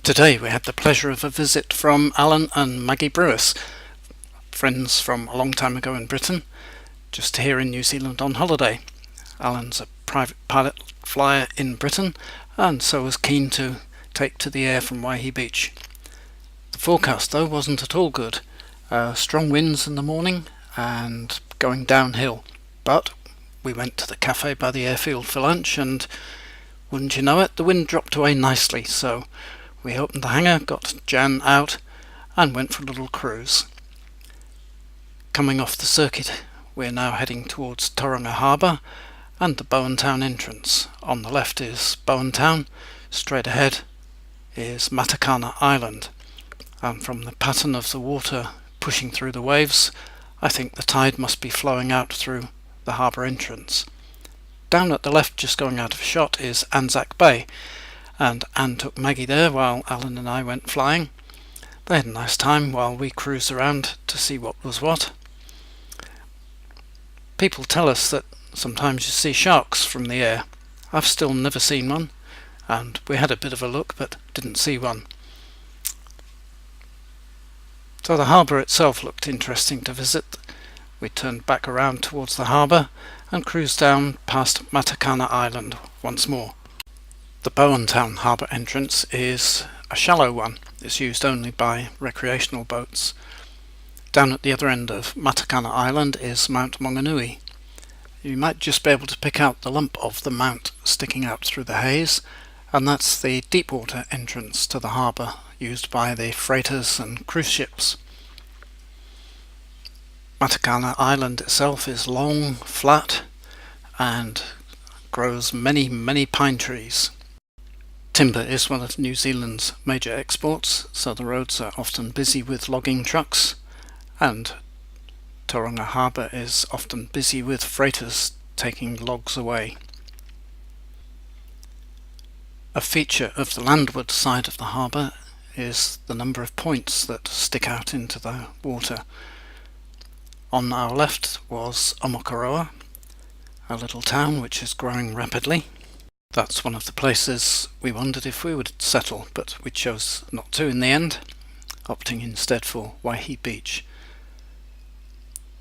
Today we had the pleasure of a visit from Allan and Maggie Brewes, friends from a long time ago in Britain, just here in New Zealand on holiday. Allan's a private pilot flyer in Britain and so was keen to take to the air from Waihi Beach. The forecast though wasn't at all good. Strong winds in the morning and going downhill, but we went to the cafe by the airfield for lunch and wouldn't you know it, the wind dropped away nicely, so we opened the hangar, got Jan out and went for a little cruise. Coming off the circuit, we're now heading towards Tauranga Harbour and the Bowen Town entrance. On the left is Bowen Town, straight ahead is Matakana Island, and from the pattern of the water pushing through the waves, I think the tide must be flowing out through the harbour entrance. Down at the left, just going out of shot, is Anzac Bay, and Anne took Maggie there while Allan and I went flying. They had a nice time while we cruised around to see what was what. People tell us that sometimes you see sharks from the air. I've still never seen one, and we had a bit of a look but didn't see one. So the harbour itself looked interesting to visit. We turned back around towards the harbour and cruised down past Matakana Island once more. The Bowen Town harbour entrance is a shallow one. It's used only by recreational boats. Down at the other end of Matakana Island is Mount Maunganui. You might just be able to pick out the lump of the mount sticking out through the haze, and that's the deepwater entrance to the harbour used by the freighters and cruise ships. Matakana Island itself is long, flat, and grows many pine trees. Timber is one of New Zealand's major exports, so the roads are often busy with logging trucks, and Tauranga Harbour is often busy with freighters taking logs away. A feature of the landward side of the harbour is the number of points that stick out into the water. On our left was Omakaroa, a little town which is growing rapidly. That's one of the places we wondered if we would settle, but we chose not to in the end, opting instead for Waihi Beach.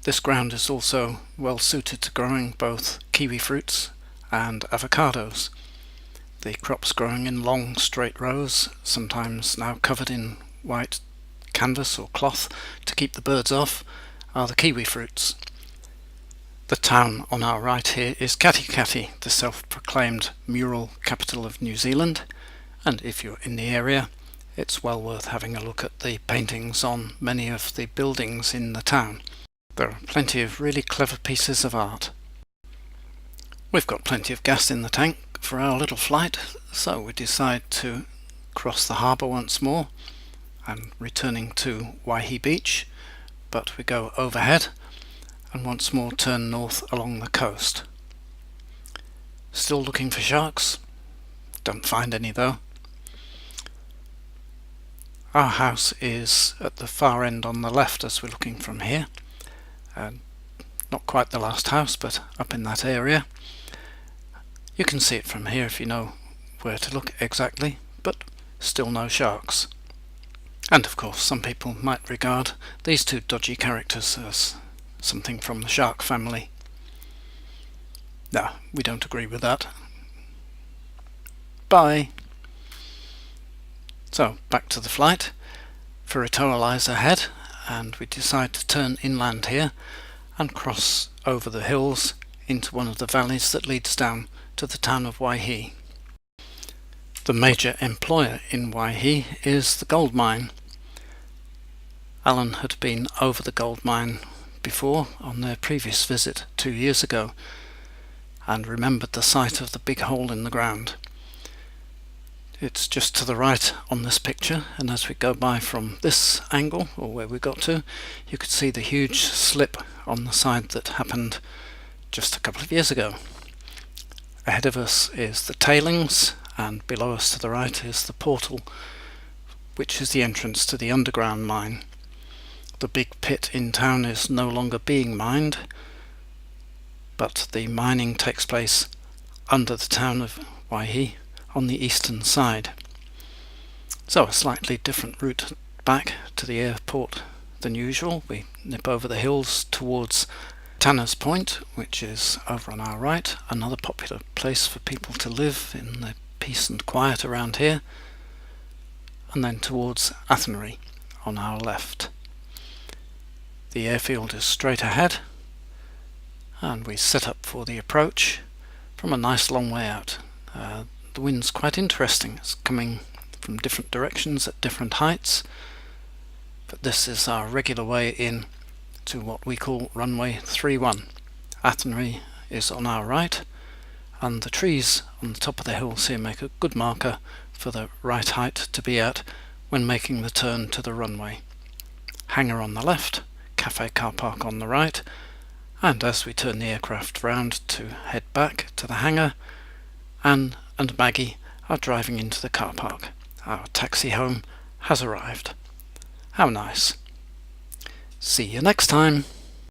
This ground is also well suited to growing both kiwi fruits and avocados. The crops growing in long straight rows, sometimes now covered in white canvas or cloth to keep the birds off, are the kiwi fruits. The town on our right here is Katikati, the self-proclaimed mural capital of New Zealand, and if you're in the area, it's well worth having a look at the paintings on many of the buildings in the town. There are plenty of really clever pieces of art. We've got plenty of gas in the tank for our little flight, so we decide to cross the harbour once more and returning to Waihi Beach, but we go overhead and once more turn north along the coast. Still looking for sharks? Don't find any though. Our house is at the far end on the left as we're looking from here. Not quite the last house, but up in that area. You can see it from here if you know where to look exactly, but still no sharks. And of course some people might regard these two dodgy characters as something from the shark family. No, we don't agree with that. Bye! So, back to the flight. Furitoa lies ahead, and we decide to turn inland here and cross over the hills into one of the valleys that leads down to the town of Waihi. The major employer in Waihi is the gold mine. Allan had been over the gold mine before on their previous visit 2 years ago and remembered the sight of the big hole in the ground. It's just to the right on this picture, and as we go by from this angle, or where we got to, you could see the huge slip on the side that happened just a couple of years ago. Ahead of us is the tailings, and below us to the right is the portal, which is the entrance to the underground mine. The big pit in town is no longer being mined, but the mining takes place under the town of Waihi on the eastern side. So a slightly different route back to the airport than usual. We nip over the hills towards Tanner's Point, which is over on our right, another popular place for people to live in the peace and quiet around here, and then towards Athenry on our left. The airfield is straight ahead, and we set up for the approach from a nice long way out. The wind's quite interesting. It's coming from different directions at different heights, but this is our regular way in to what we call runway 31. Athenry is on our right, and the trees on the top of the hills here make a good marker for the right height to be at when making the turn to the runway. Hangar on the left, cafe car park on the right, and as we turn the aircraft round to head back to the hangar, Anne and Maggie are driving into the car park. Our taxi home has arrived. How nice. See you next time.